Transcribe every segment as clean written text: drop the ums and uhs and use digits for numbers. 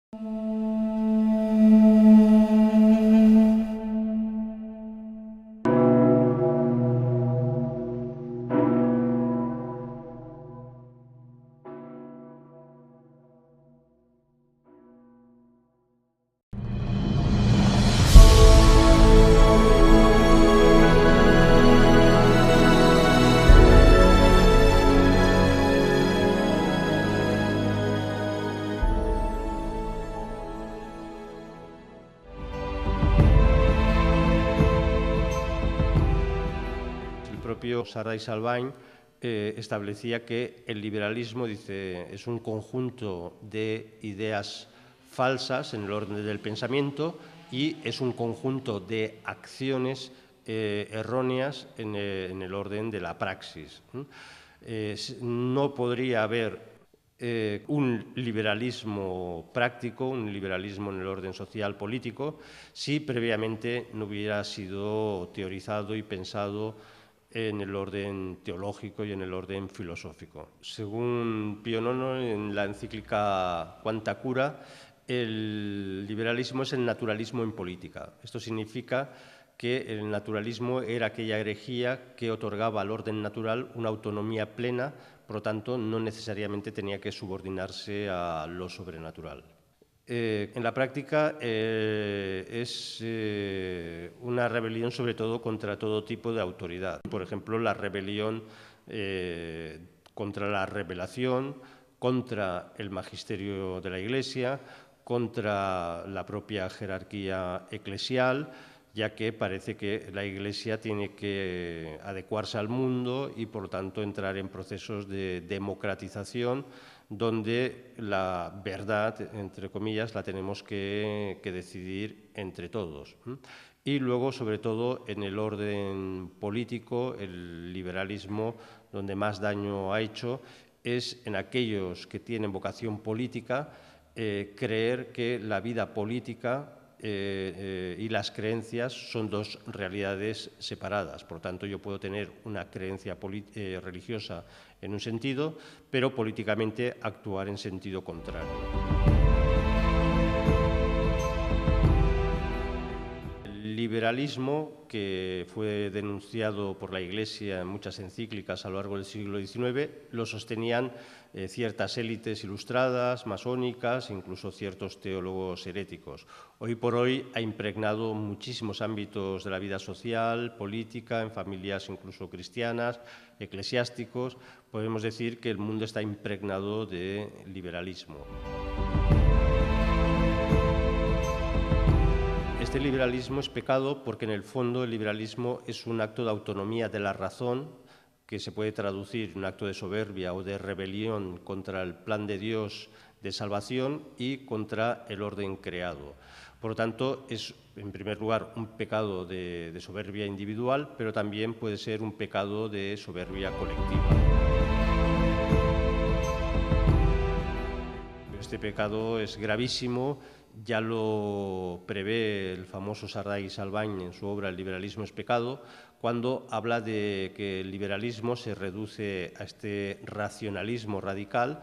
El propio Sarday Salvany establecía que el liberalismo, dice, es un conjunto de ideas falsas en el orden del pensamiento y es un conjunto de acciones erróneas en el orden de la praxis. No podría haber un liberalismo práctico, un liberalismo en el orden social político, si previamente no hubiera sido teorizado y pensado en el orden teológico y en el orden filosófico. Según Pío IX, en la encíclica Quanta Cura, el liberalismo es el naturalismo en política. Esto significa que el naturalismo era aquella herejía que otorgaba al orden natural una autonomía plena, por lo tanto, no necesariamente tenía que subordinarse a lo sobrenatural. En la práctica es una rebelión sobre todo contra todo tipo de autoridad. Por ejemplo, la rebelión contra la revelación, contra el magisterio de la Iglesia, contra la propia jerarquía eclesial, ya que parece que la Iglesia tiene que adecuarse al mundo y, por lo tanto, entrar en procesos de democratización donde la verdad, entre comillas, la tenemos que decidir entre todos. Y luego, sobre todo, en el orden político, el liberalismo, donde más daño ha hecho, es en aquellos que tienen vocación política, creer que la vida política y las creencias son dos realidades separadas. Por lo tanto, yo puedo tener una creencia religiosa en un sentido, pero políticamente actuar en sentido contrario. El liberalismo, que fue denunciado por la Iglesia en muchas encíclicas a lo largo del siglo XIX, lo sostenían ciertas élites ilustradas, masónicas, incluso ciertos teólogos heréticos. Hoy por hoy ha impregnado muchísimos ámbitos de la vida social, política, en familias incluso cristianas, eclesiásticos. Podemos decir que el mundo está impregnado de liberalismo. Este liberalismo es pecado porque en el fondo el liberalismo es un acto de autonomía de la razón que se puede traducir en un acto de soberbia o de rebelión contra el plan de Dios de salvación y contra el orden creado. Por lo tanto, es en primer lugar un pecado de soberbia individual, pero también puede ser un pecado de soberbia colectiva. Este pecado es gravísimo, ya lo prevé el famoso Sarday Salvany en su obra El liberalismo es pecado, cuando habla de que el liberalismo se reduce a este racionalismo radical,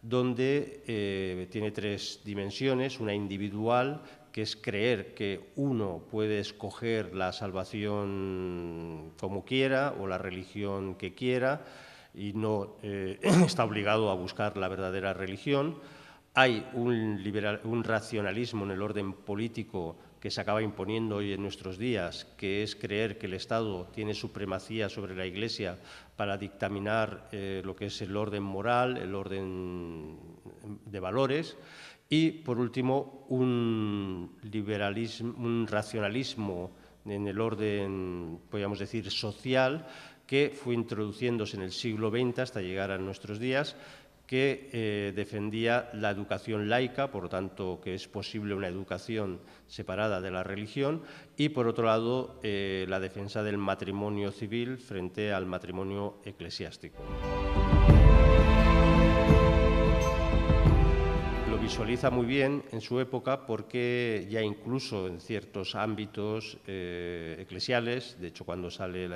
donde tiene tres dimensiones: una individual, que es creer que uno puede escoger la salvación como quiera o la religión que quiera y no está obligado a buscar la verdadera religión. Hay un racionalismo en el orden político que se acaba imponiendo hoy en nuestros días, que es creer que el Estado tiene supremacía sobre la Iglesia para dictaminar lo que es el orden moral, el orden de valores. Y, por último, un racionalismo en el orden, podríamos decir, social, que fue introduciéndose en el siglo XX hasta llegar a nuestros días, que defendía la educación laica, por lo tanto que es posible una educación separada de la religión, y por otro lado la defensa del matrimonio civil frente al matrimonio eclesiástico. Lo visualiza muy bien en su época porque ya incluso en ciertos ámbitos eclesiales, de hecho cuando sale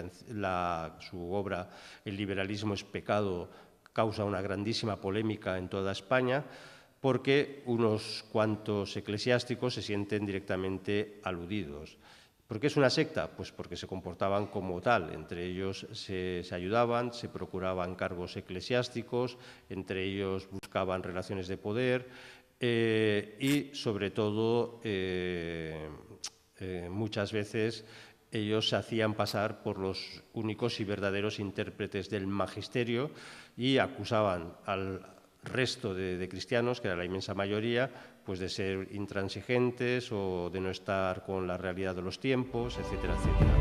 su obra El liberalismo es pecado, causa una grandísima polémica en toda España, porque unos cuantos eclesiásticos se sienten directamente aludidos. ¿Por qué es una secta? Pues porque se comportaban como tal. Entre ellos se ayudaban, se procuraban cargos eclesiásticos, entre ellos buscaban relaciones de poder y, sobre todo, muchas veces ellos se hacían pasar por los únicos y verdaderos intérpretes del magisterio y acusaban al resto de cristianos, que era la inmensa mayoría, pues de ser intransigentes o de no estar con la realidad de los tiempos, etcétera, etcétera.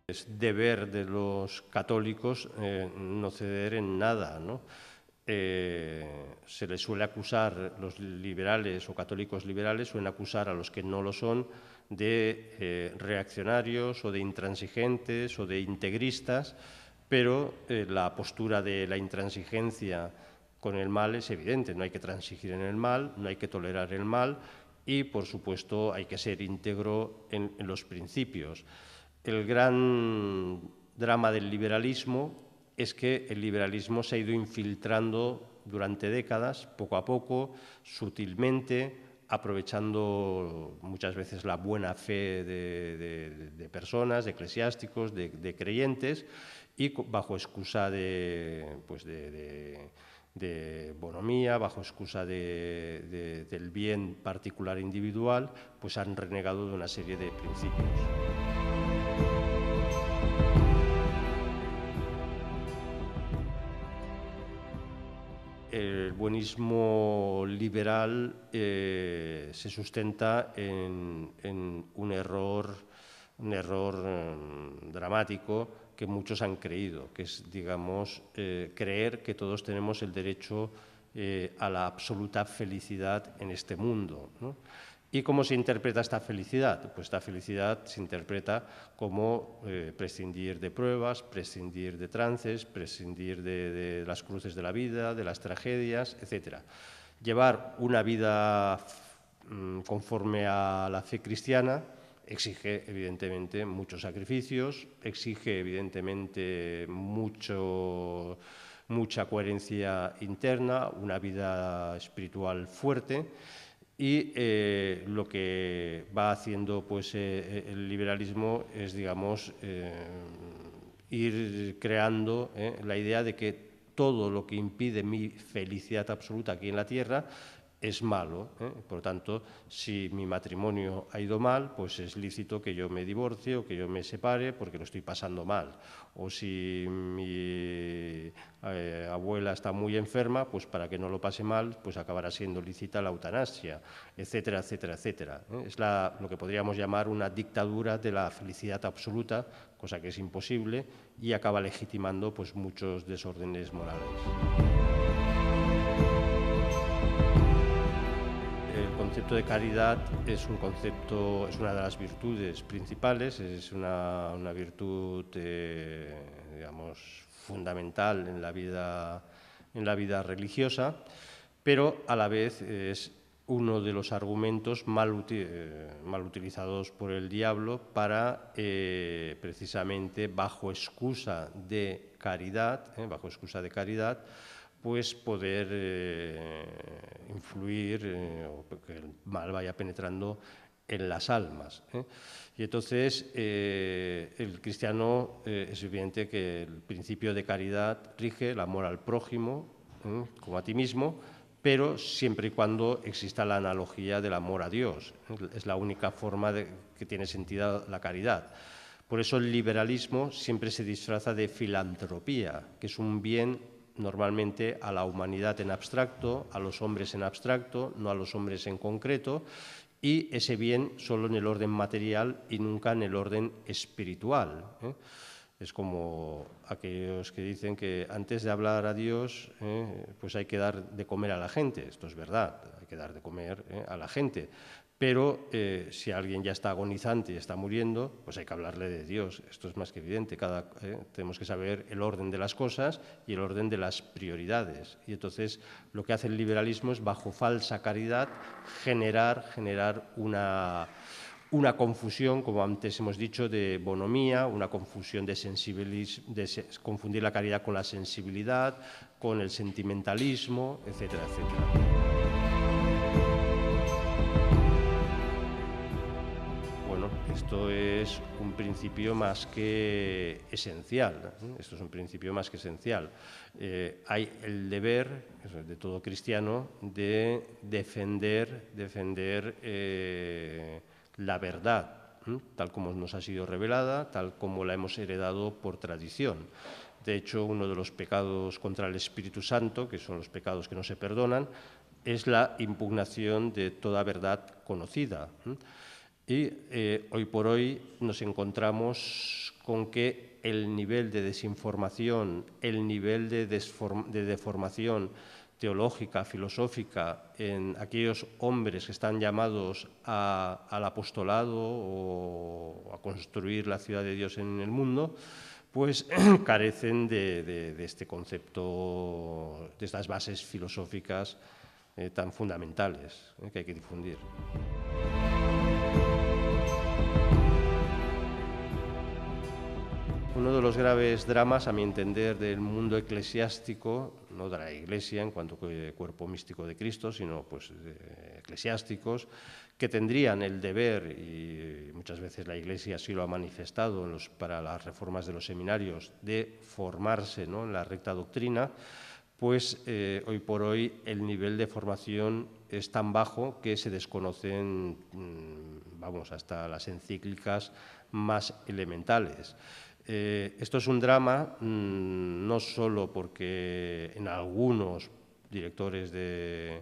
Es deber de los católicos no ceder en nada, ¿no? Se les suele acusar, los liberales o católicos liberales suelen acusar a los que no lo son de reaccionarios o de intransigentes o de integristas, pero la postura de la intransigencia con el mal es evidente. No hay que transigir en el mal, no hay que tolerar el mal y, por supuesto, hay que ser íntegro en los principios. El gran drama del liberalismo es que el liberalismo se ha ido infiltrando durante décadas, poco a poco, sutilmente, aprovechando muchas veces la buena fe de personas, de eclesiásticos, de creyentes, y bajo excusa de bonomía, bajo excusa del bien particular individual, pues han renegado de una serie de principios. El buenismo liberal se sustenta en un error dramático que muchos han creído, que es, digamos, creer que todos tenemos el derecho a la absoluta felicidad en este mundo, ¿no? ¿Y cómo se interpreta esta felicidad? Pues esta felicidad se interpreta como prescindir de pruebas, prescindir de trances, prescindir de las cruces de la vida, de las tragedias, etc. Llevar una vida conforme a la fe cristiana exige, evidentemente, muchos sacrificios, exige, evidentemente, mucha coherencia interna, una vida espiritual fuerte. Y lo que va haciendo pues, el liberalismo es, digamos, ir creando la idea de que todo lo que impide mi felicidad absoluta aquí en la tierra es malo. Por lo tanto, si mi matrimonio ha ido mal, pues es lícito que yo me divorcie o que yo me separe porque lo estoy pasando mal. O si mi abuela está muy enferma, pues para que no lo pase mal, pues acabará siendo lícita la eutanasia, etcétera, etcétera, etcétera. Es lo que podríamos llamar una dictadura de la felicidad absoluta, cosa que es imposible y acaba legitimando pues, muchos desórdenes morales. El concepto de caridad es una de las virtudes principales, es una virtud, digamos, fundamental en la vida religiosa, pero a la vez es uno de los argumentos mal utilizados por el diablo para, precisamente, bajo excusa de caridad, pues poder influir o que el mal vaya penetrando en las almas. Y entonces el cristiano es evidente que el principio de caridad rige el amor al prójimo como a ti mismo, pero siempre y cuando exista la analogía del amor a Dios. Es la única forma que tiene sentido la caridad. Por eso el liberalismo siempre se disfraza de filantropía, que es un bien normalmente a la humanidad en abstracto, a los hombres en abstracto, no a los hombres en concreto, y ese bien solo en el orden material y nunca en el orden espiritual. Es como aquellos que dicen que antes de hablar a Dios, pues hay que dar de comer a la gente. Esto es verdad, hay que dar de comer a la gente. Pero si alguien ya está agonizante y está muriendo, pues hay que hablarle de Dios. Esto es más que evidente. Tenemos que saber el orden de las cosas y el orden de las prioridades. Y entonces lo que hace el liberalismo es, bajo falsa caridad, generar una confusión, como antes hemos dicho, de bonomía, una confusión de confundir la caridad con la sensibilidad, con el sentimentalismo, etcétera, etcétera. Bueno, esto es un principio más que esencial, ¿eh? Esto es un principio más que esencial. Hay el deber de todo cristiano de defender la verdad, tal como nos ha sido revelada, tal como la hemos heredado por tradición. De hecho, uno de los pecados contra el Espíritu Santo, que son los pecados que no se perdonan, es la impugnación de toda verdad conocida. Y hoy por hoy nos encontramos con que el nivel de desinformación, el nivel de deformación teológica, filosófica, en aquellos hombres que están llamados al apostolado o a construir la ciudad de Dios en el mundo, pues carecen de este concepto, de estas bases filosóficas tan fundamentales que hay que difundir. Uno de los graves dramas, a mi entender, del mundo eclesiástico, no de la Iglesia en cuanto que cuerpo místico de Cristo, sino pues eclesiásticos, que tendrían el deber, y muchas veces la Iglesia así lo ha manifestado para las reformas de los seminarios, de formarse, ¿no?, en la recta doctrina, pues hoy por hoy el nivel de formación es tan bajo que se desconocen, vamos, hasta las encíclicas más elementales. Esto es un drama no solo porque en algunos directores de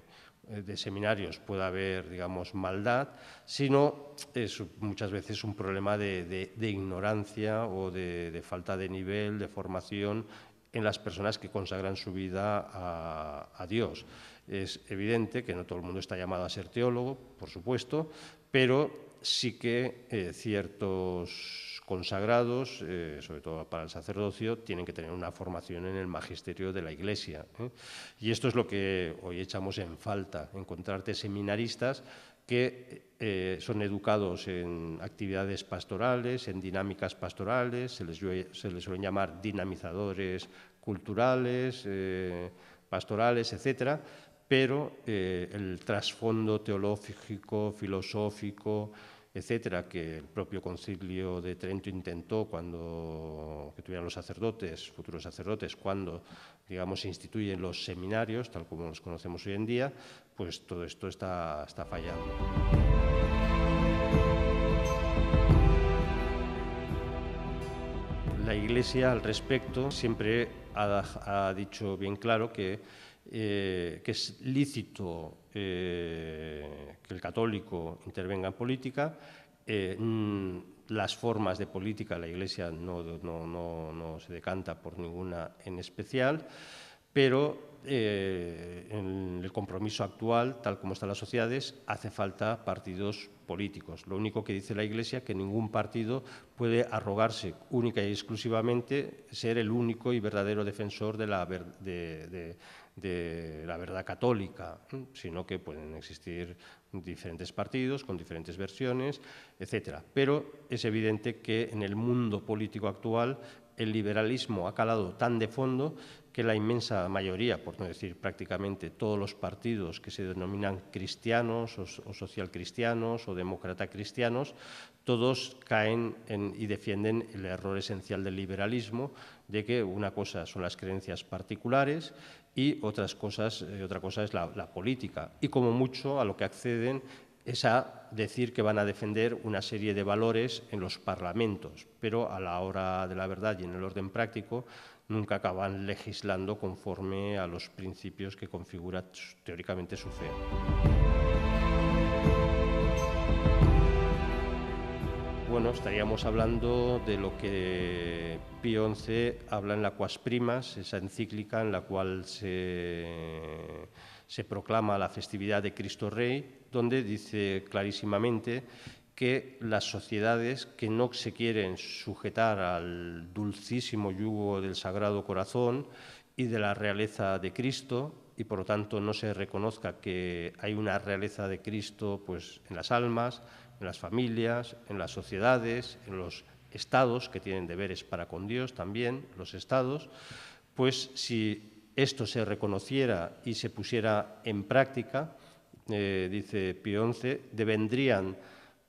seminarios pueda haber, digamos, maldad, sino es muchas veces un problema de ignorancia o de falta de nivel, de formación en las personas que consagran su vida a Dios. Es evidente que no todo el mundo está llamado a ser teólogo, por supuesto, pero sí que ciertos consagrados, sobre todo para el sacerdocio, tienen que tener una formación en el magisterio de la Iglesia. Y esto es lo que hoy echamos en falta, encontrarte seminaristas que son educados en actividades pastorales, en dinámicas pastorales, se les suelen llamar dinamizadores culturales, pastorales, etcétera, pero el trasfondo teológico, filosófico, etcétera, que el propio Concilio de Trento intentó que tuvieran los sacerdotes, futuros sacerdotes, cuando, digamos, se instituyen los seminarios, tal como los conocemos hoy en día, pues todo esto está fallando. La Iglesia, al respecto, siempre ha dicho bien claro que es lícito que el católico intervenga en política. Las formas de política, la Iglesia no se decanta por ninguna en especial, pero en el compromiso actual, tal como están las sociedades, hace falta partidos políticos. Lo único que dice la Iglesia es que ningún partido puede arrogarse única y exclusivamente ser el único y verdadero defensor de la verdad católica, sino que pueden existir diferentes partidos con diferentes versiones, etcétera. Pero es evidente que en el mundo político actual el liberalismo ha calado tan de fondo que la inmensa mayoría, por no decir prácticamente todos los partidos que se denominan cristianos o socialcristianos o demócrata cristianos, todos caen y defienden el error esencial del liberalismo, de que una cosa son las creencias particulares y otra cosa es la política. Y como mucho a lo que acceden es a decir que van a defender una serie de valores en los parlamentos, pero a la hora de la verdad y en el orden práctico nunca acaban legislando conforme a los principios que configura teóricamente su fe. Bueno, estaríamos hablando de lo que Pío XI habla en la Quas Primas, esa encíclica en la cual se proclama la festividad de Cristo Rey, donde dice clarísimamente que las sociedades que no se quieren sujetar al dulcísimo yugo del Sagrado Corazón y de la realeza de Cristo, y por lo tanto no se reconozca que hay una realeza de Cristo pues, en las almas, en las familias, en las sociedades, en los estados, que tienen deberes para con Dios también, los estados, pues si esto se reconociera y se pusiera en práctica, dice Pío XI, devendrían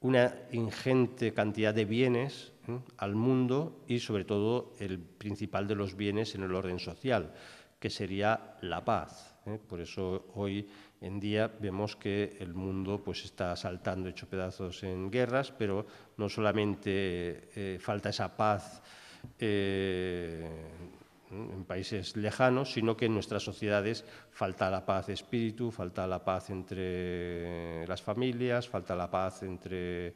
una ingente cantidad de bienes al mundo y, sobre todo, el principal de los bienes en el orden social, que sería la paz. Por eso hoy en día vemos que el mundo pues, está saltando hecho pedazos en guerras, pero no solamente falta esa paz en países lejanos, sino que en nuestras sociedades falta la paz de espíritu, falta la paz entre las familias, falta la paz entre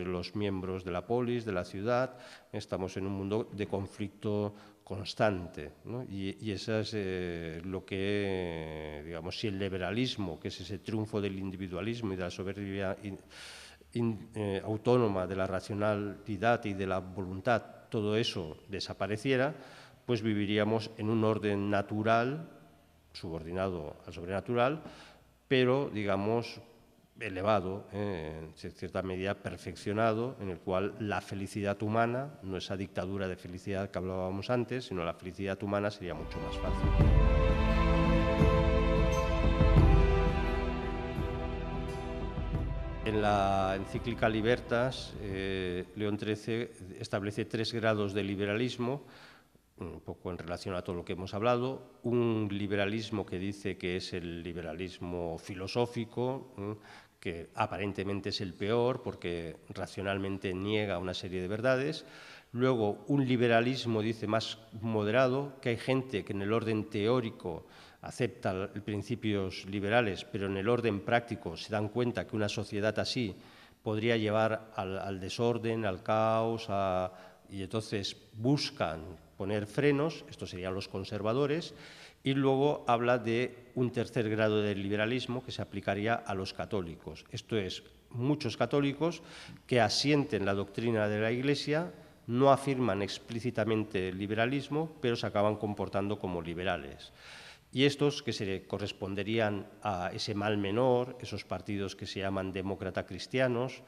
los miembros de la polis, de la ciudad. Estamos en un mundo de conflicto constante, ¿no? Y eso es lo que, digamos, si el liberalismo, que es ese triunfo del individualismo y de la soberbia autónoma, de la racionalidad y de la voluntad, todo eso desapareciera, pues viviríamos en un orden natural, subordinado al sobrenatural, pero, digamos, elevado, en cierta medida perfeccionado, en el cual la felicidad humana, no esa dictadura de felicidad que hablábamos antes, sino la felicidad humana sería mucho más fácil. En la encíclica Libertas, León XIII establece 3 grados de liberalismo, un poco en relación a todo lo que hemos hablado. Un liberalismo que dice que es el liberalismo filosófico, que aparentemente es el peor porque racionalmente niega una serie de verdades. Luego, un liberalismo, dice, más moderado, que hay gente que en el orden teórico acepta principios liberales, pero en el orden práctico se dan cuenta que una sociedad así podría llevar al desorden, al caos, y entonces buscan poner frenos, estos serían los conservadores, y luego habla de un tercer grado del liberalismo que se aplicaría a los católicos. Esto es, muchos católicos que asienten la doctrina de la Iglesia, no afirman explícitamente el liberalismo, pero se acaban comportando como liberales. Y estos que se corresponderían a ese mal menor, esos partidos que se llaman demócrata cristianos,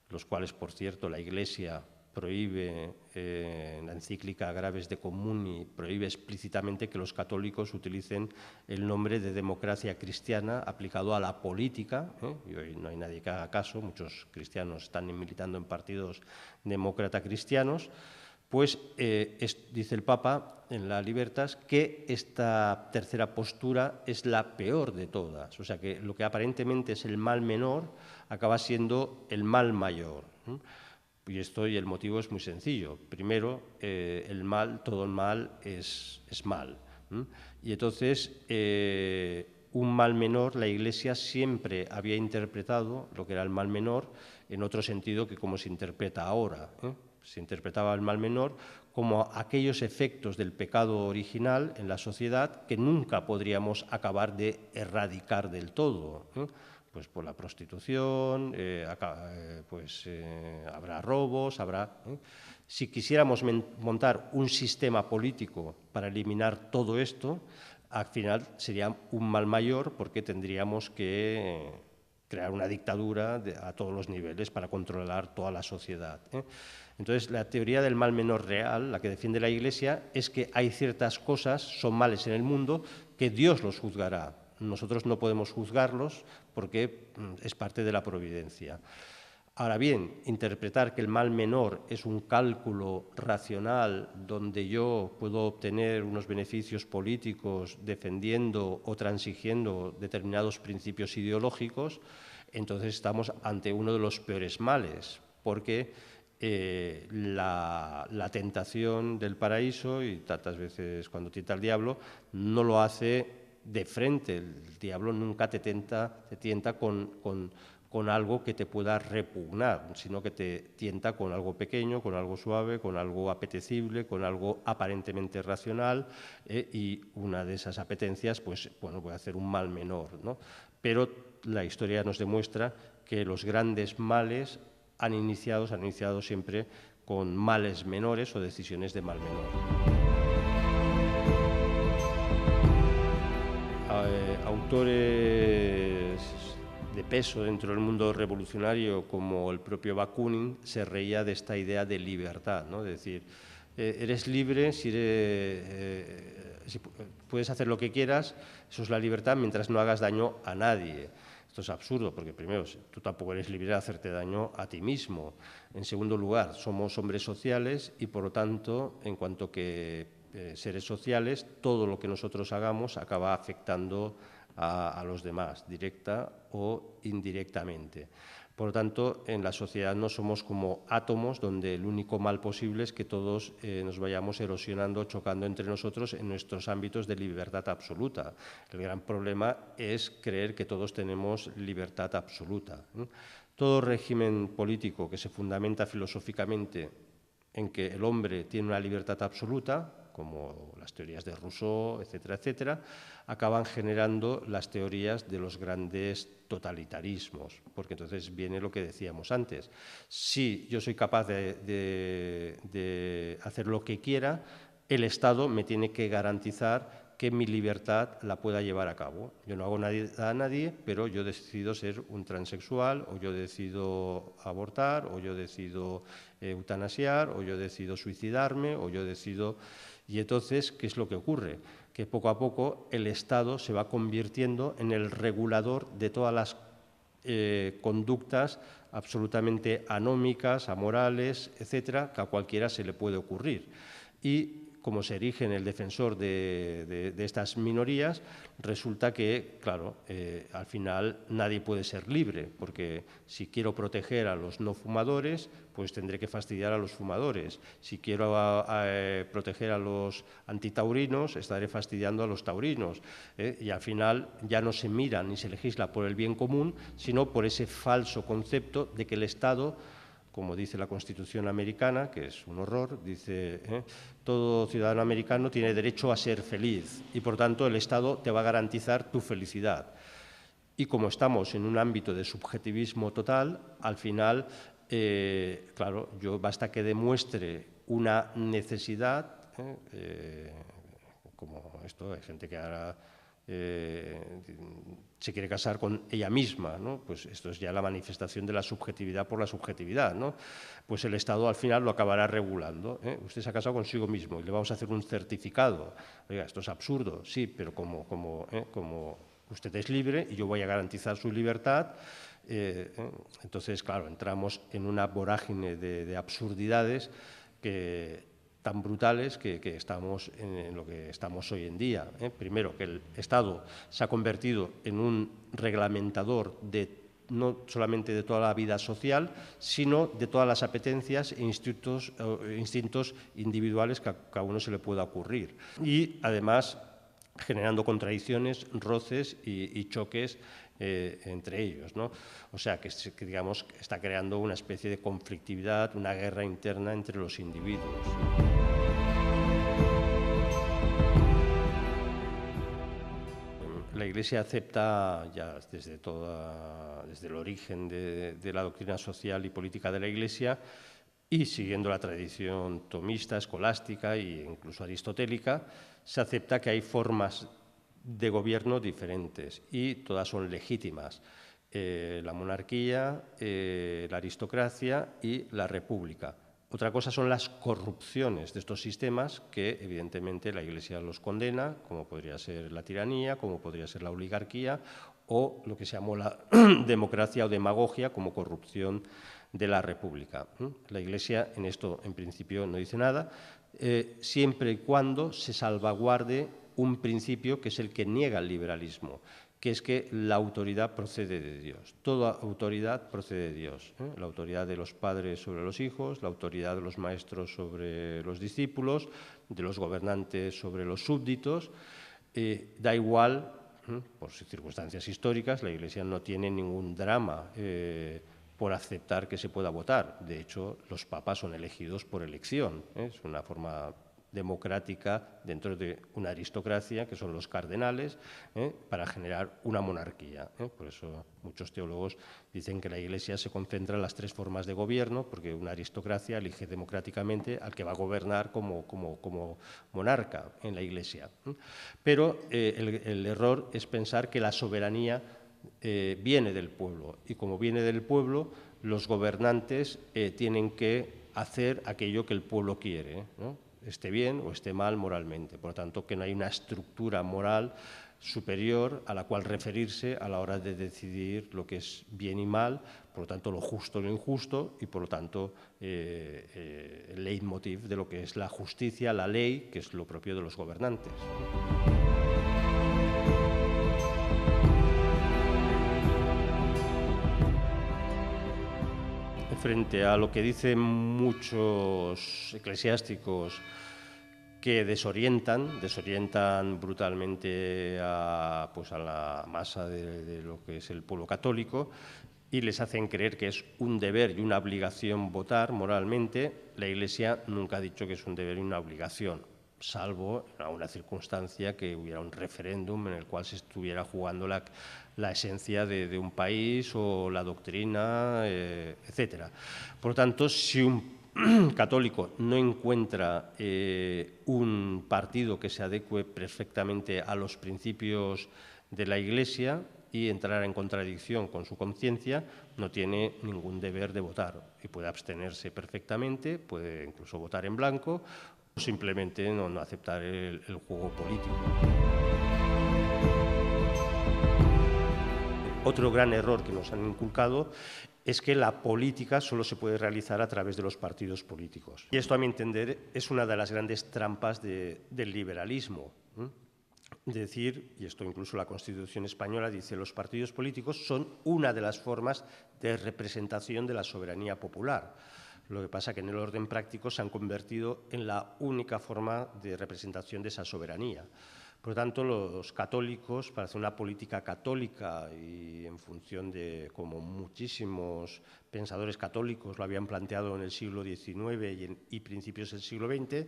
los cuales, por cierto, la Iglesia prohíbe, en la encíclica Graves de Comuni, prohíbe explícitamente que los católicos utilicen el nombre de democracia cristiana aplicado a la política, y hoy no hay nadie que haga caso, muchos cristianos están militando en partidos demócrata cristianos. Pues dice el Papa en la Libertas que esta tercera postura es la peor de todas, o sea que lo que aparentemente es el mal menor acaba siendo el mal mayor. Y el motivo es muy sencillo. Primero, el mal, todo el mal es mal. Y entonces, un mal menor, la Iglesia siempre había interpretado lo que era el mal menor en otro sentido que como se interpreta ahora. Se interpretaba el mal menor como aquellos efectos del pecado original en la sociedad que nunca podríamos acabar de erradicar del todo. Pues por la prostitución, habrá robos, habrá... Si quisiéramos montar un sistema político para eliminar todo esto, al final sería un mal mayor porque tendríamos que crear una dictadura a todos los niveles para controlar toda la sociedad. Entonces, la teoría del mal menor real, la que defiende la Iglesia, es que hay ciertas cosas, son males en el mundo, que Dios los juzgará. Nosotros no podemos juzgarlos porque es parte de la providencia. Ahora bien, interpretar que el mal menor es un cálculo racional donde yo puedo obtener unos beneficios políticos defendiendo o transigiendo determinados principios ideológicos, entonces estamos ante uno de los peores males, porque la tentación del paraíso, y tantas veces cuando tienta el diablo, no lo hace de frente. El diablo nunca te tienta con algo que te pueda repugnar, sino que te tienta con algo pequeño, con algo suave, con algo apetecible, con algo aparentemente racional, y una de esas apetencias, pues, bueno, puede hacer un mal menor, ¿no? Pero la historia nos demuestra que los grandes males han iniciado siempre con males menores o decisiones de mal menor. Autores de peso dentro del mundo revolucionario, como el propio Bakunin, se reía de esta idea de libertad, ¿no? Es decir, eres libre si puedes hacer lo que quieras, eso es la libertad, mientras no hagas daño a nadie. Esto es absurdo, porque primero, tú tampoco eres libre de hacerte daño a ti mismo. En segundo lugar, somos hombres sociales y, por lo tanto, en cuanto que seres sociales, todo lo que nosotros hagamos acaba afectando a los demás, directa o indirectamente. Por lo tanto, en la sociedad no somos como átomos donde el único mal posible es que todos nos vayamos erosionando, chocando entre nosotros en nuestros ámbitos de libertad absoluta. El gran problema es creer que todos tenemos libertad absoluta. Todo régimen político que se fundamenta filosóficamente en que el hombre tiene una libertad absoluta, como las teorías de Rousseau, etcétera, etcétera, acaban generando las teorías de los grandes totalitarismos, porque entonces viene lo que decíamos antes. Si yo soy capaz de hacer lo que quiera, el Estado me tiene que garantizar que mi libertad la pueda llevar a cabo. Yo no hago nada a nadie, pero yo decido ser un transexual, o yo decido abortar, o yo decido eutanasiar, o yo decido suicidarme, o yo decido... Y entonces, ¿qué es lo que ocurre? Que poco a poco el Estado se va convirtiendo en el regulador de todas las conductas absolutamente anómicas, amorales, etcétera, que a cualquiera se le puede ocurrir. Y como se erige en el defensor de estas minorías, resulta que, claro, al final nadie puede ser libre, porque si quiero proteger a los no fumadores, pues tendré que fastidiar a los fumadores. Si quiero proteger a los antitaurinos, estaré fastidiando a los taurinos. Y al final ya no se mira ni se legisla por el bien común, sino por ese falso concepto de que el Estado, como dice la Constitución americana, que es un horror, dice, todo ciudadano americano tiene derecho a ser feliz y, por tanto, el Estado te va a garantizar tu felicidad. Y como estamos en un ámbito de subjetivismo total, al final, claro, yo basta que demuestre una necesidad, como esto, hay gente que ahora se quiere casar con ella misma, ¿no? Pues esto es ya la manifestación de la subjetividad por la subjetividad, ¿no? Pues el Estado al final lo acabará regulando. Usted se ha casado consigo mismo y le vamos a hacer un certificado. Oiga, esto es absurdo, sí, pero como usted es libre y yo voy a garantizar su libertad, entonces, claro, entramos en una vorágine de absurdidades tan brutales que estamos en lo que estamos hoy en día. Primero, que el Estado se ha convertido en un reglamentador no solamente de toda la vida social, sino de todas las apetencias e instintos individuales que a uno se le pueda ocurrir. Y, además, generando contradicciones, roces y choques entre ellos, ¿no? O sea, que digamos, está creando una especie de conflictividad, una guerra interna entre los individuos. La Iglesia acepta ya desde el origen de la doctrina social y política de la Iglesia, y siguiendo la tradición tomista, escolástica e incluso aristotélica, se acepta que hay formas de gobierno diferentes y todas son legítimas. La monarquía, la aristocracia y la república. Otra cosa son las corrupciones de estos sistemas que, evidentemente, la Iglesia los condena, como podría ser la tiranía, como podría ser la oligarquía o lo que se llamó la democracia o demagogia como corrupción de la República. La Iglesia en esto, en principio, no dice nada, siempre y cuando se salvaguarde un principio que es el que niega el liberalismo, que es que la autoridad procede de Dios. Toda autoridad procede de Dios. La autoridad de los padres sobre los hijos, la autoridad de los maestros sobre los discípulos, de los gobernantes sobre los súbditos. Da igual, por circunstancias históricas, la Iglesia no tiene ningún drama por aceptar que se pueda votar. De hecho, los papas son elegidos por elección. Es una forma democrática dentro de una aristocracia, que son los cardenales, para generar una monarquía. Por eso muchos teólogos dicen que la Iglesia se concentra en las tres formas de gobierno, porque una aristocracia elige democráticamente al que va a gobernar como monarca en la Iglesia. Pero el error es pensar que la soberanía viene del pueblo, y como viene del pueblo, los gobernantes tienen que hacer aquello que el pueblo quiere, ¿no? Esté bien o esté mal moralmente. Por lo tanto, que no hay una estructura moral superior a la cual referirse a la hora de decidir lo que es bien y mal, por lo tanto, lo justo y lo injusto, y por lo tanto, el leitmotiv de lo que es la justicia, la ley, que es lo propio de los gobernantes. Frente a lo que dicen muchos eclesiásticos que desorientan brutalmente a la masa de lo que es el pueblo católico y les hacen creer que es un deber y una obligación votar moralmente, la Iglesia nunca ha dicho que es un deber y una obligación, salvo en alguna circunstancia que hubiera un referéndum en el cual se estuviera jugando la esencia de un país o la doctrina, etcétera. Por lo tanto, si un católico no encuentra un partido que se adecue perfectamente a los principios de la Iglesia y entrar en contradicción con su conciencia, no tiene ningún deber de votar y puede abstenerse perfectamente, puede incluso votar en blanco o simplemente no aceptar el juego político. Otro gran error que nos han inculcado es que la política solo se puede realizar a través de los partidos políticos. Y esto, a mi entender, es una de las grandes trampas del liberalismo. Decir, y esto incluso la Constitución española dice, los partidos políticos son una de las formas de representación de la soberanía popular. Lo que pasa es que en el orden práctico se han convertido en la única forma de representación de esa soberanía. Por lo tanto, los católicos, para hacer una política católica y en función de como muchísimos pensadores católicos lo habían planteado en el siglo XIX y principios del siglo XX,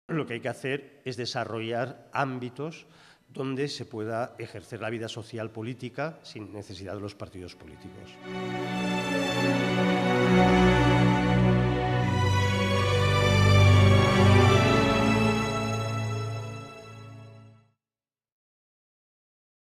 lo que hay que hacer es desarrollar ámbitos donde se pueda ejercer la vida social política sin necesidad de los partidos políticos.